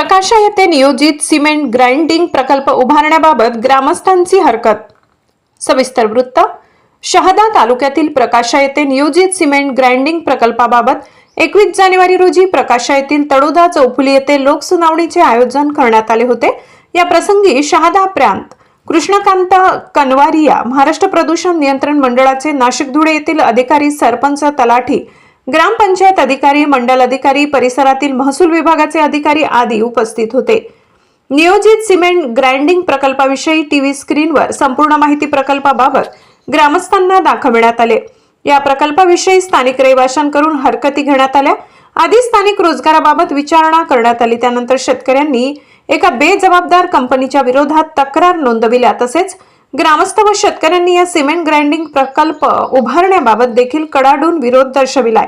प्रकाशा येथे नियोजित cement grinding प्रकल्प उभारण्याबाबत ग्रामस्थांची हरकत। सविस्तर वृत्त। शहादा तालुक्यातील प्रकाशा येथे नियोजित सिमेंट ग्राइंडिंग प्रकल्पाबाबत 21 जानेवारी रोजी प्रकाशा येथील तडोदा चौफुली येथे लोकसुनावणीचे आयोजन करण्यात आले होते। या प्रसंगी शहादा प्रांत कृष्णकांत कनवारिया, महाराष्ट्र प्रदूषण नियंत्रण मंडळाचे नाशिक धुळे येथील अधिकारी, सरपंच, तलाठी, ग्रामपंचायत अधिकारी, मंडल अधिकारी, परिसरातील महसूल विभागाचे अधिकारी आदी उपस्थित होते। नियोजित सिमेंट ग्राइंडिंग प्रकल्पाविषयी टीव्ही स्क्रीनवर संपूर्ण माहिती प्रकल्पाबाबत ग्रामस्थांना दाखवण्यात आले। या प्रकल्पाविषयी स्थानिक रहिवाशांकडून हरकती घेण्यात आल्या। आधी स्थानिक रोजगाराबाबत विचारणा करण्यात आली। त्यानंतर शेतकऱ्यांनी एका बेजबाबदार कंपनीच्या विरोधात तक्रार नोंदविल्या। तसेच ग्रामस्थ व शेतकऱ्यांनी या सिमेंट ग्राइंडिंग प्रकल्प उभारण्याबाबत देखील कडाडून विरोध दर्शविलाय।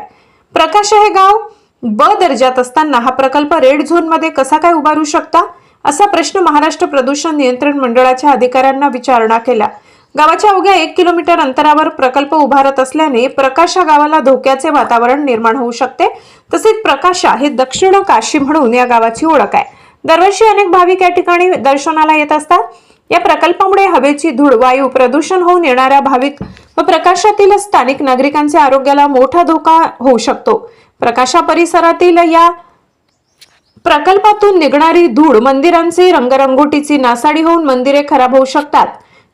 प्रकाशा हे गाव ब दर्जात असताना हा प्रकल्प रेड झोन मध्ये कसा काय उभारू शकता, असा प्रश्न महाराष्ट्र प्रदूषण नियंत्रण मंडळाच्या अधिकाऱ्यांना विचारणा केला। गावाच्या अवघ्या 1 किलोमीटर अंतरावर प्रकल्प उभारत असल्याने प्रकाशा गावाला धोक्याचे वातावरण निर्माण होऊ शकते। तसेच प्रकाशा हे दक्षिण काशी म्हणून या गावाची ओळख आहे। दरवर्षी अनेक भाविक या ठिकाणी दर्शनाला येत असतात। या प्रकल्पामुळे हवेची धूळ, वायू प्रदूषण होऊन येणाऱ्या भाविक व प्रकाशातील स्थानिक नागरिकांच्या आरोग्याला मोठा धोका होऊ शकतो। प्रकाशा परिसरातील या प्रकल्पातून निघणारी धूळ मंदिरांची रंगरंगोटीची नासाडी होऊन मंदिरे खराब होऊ शकतात।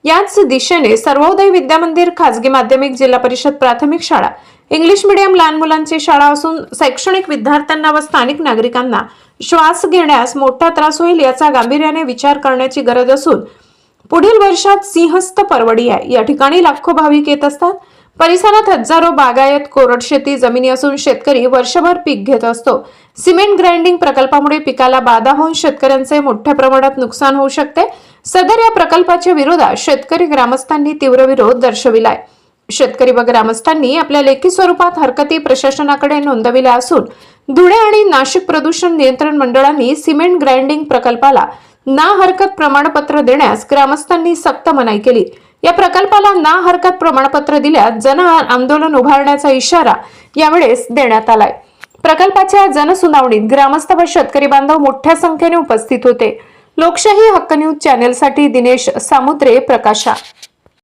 याच दिशेने सर्वोदय विद्या मंदिर, खाजगी माध्यमिक, जिल्हा परिषद प्राथमिक शाळा, इंग्लिश मीडियम लहान मुलांची शाळा असून शैक्षणिक विद्यार्थ्यांना व स्थानिक नागरिकांना श्वास घेण्यास मोठा त्रास होईल। याचा गांभीर्याने विचार करण्याची गरज असून पुढील वर्षात सिंहस्थ परवडी आहे। या ठिकाणी लाखो भाविक येत असतात। परिसरात हजारो बागायत, कोरडशेती जमिनी असून शेतकरी वर्षभर पीक घेत असतो। सिमेंट ग्राइंडिंग प्रकल्पामुळे पिकाला बाधा होऊन शेतकऱ्यांचे मोठ्या प्रमाणात नुकसान होऊ शकते। सदर या प्रकल्पाच्या विरोधात शेतकरी ग्रामस्थांनी तीव्र विरोध दर्शविलाय। शेतकरी व ग्रामस्थांनी आपल्या लेखी स्वरूपात हरकती प्रशासनाकडे नोंदविल्या असून धुळे आणि नाशिक प्रदूषण नियंत्रण मंडळांनी सिमेंट ग्राइंडिंग प्रकल्पाला ना हरकत प्रमाणपत्र देण्यास ग्रामस्थांनी सक्त मनाई केली। या प्रकल्पाला ना हरकत प्रमाणपत्र दिल्यास जन आंदोलन उभारण्याचा इशारा यावेळेस देण्यात आलाय। प्रकल्पाच्या जनसुनावणीत ग्रामस्थ व शेतकरी बांधव मोठ्या संख्येने उपस्थित होते। लोकशाही हक्क न्यूज चॅनेलसाठी दिनेश सामुद्रे, प्रकाशा।